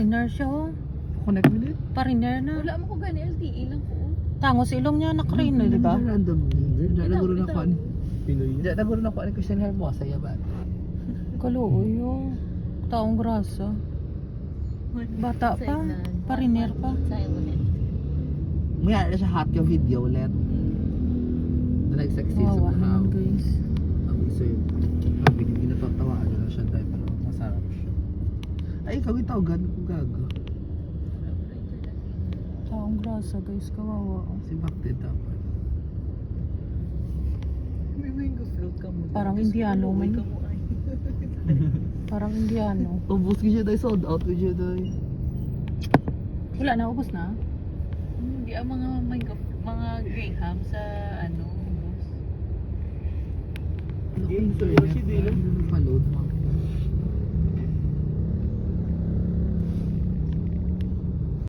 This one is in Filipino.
Pariner siya oh. Connect mo din? Pariner na. Wala mo ko gani, LTE lang ko. Tangos ilong niya nakarino, di ba? Random. Diyan naguro na ko ano. Pinoy. Diyan naguro na ko ano Christian Hermosa ya ba? Kaluoy oh. Taong grasa. Bata pa. Pariner pa. Mayroon siya hot yung video ulit. Na nag-succeed sa Wawa buhaw. naman guys. Ang gusto yun. Ang pinatatawa na siya dahil pero masarap siya. Ay, ikaw itawagan kung gago. Taong grasa guys, kawawa. Si Bakti dapat. May mango float ka mo. Parang Indiano man. Parang Indiano. Ubus ko siya dahil sold out ko siya dahil. Wala na, ubos na. Hindi ang mga graham sa ano, bus. Ano kung sa'yo? Ano nang paload?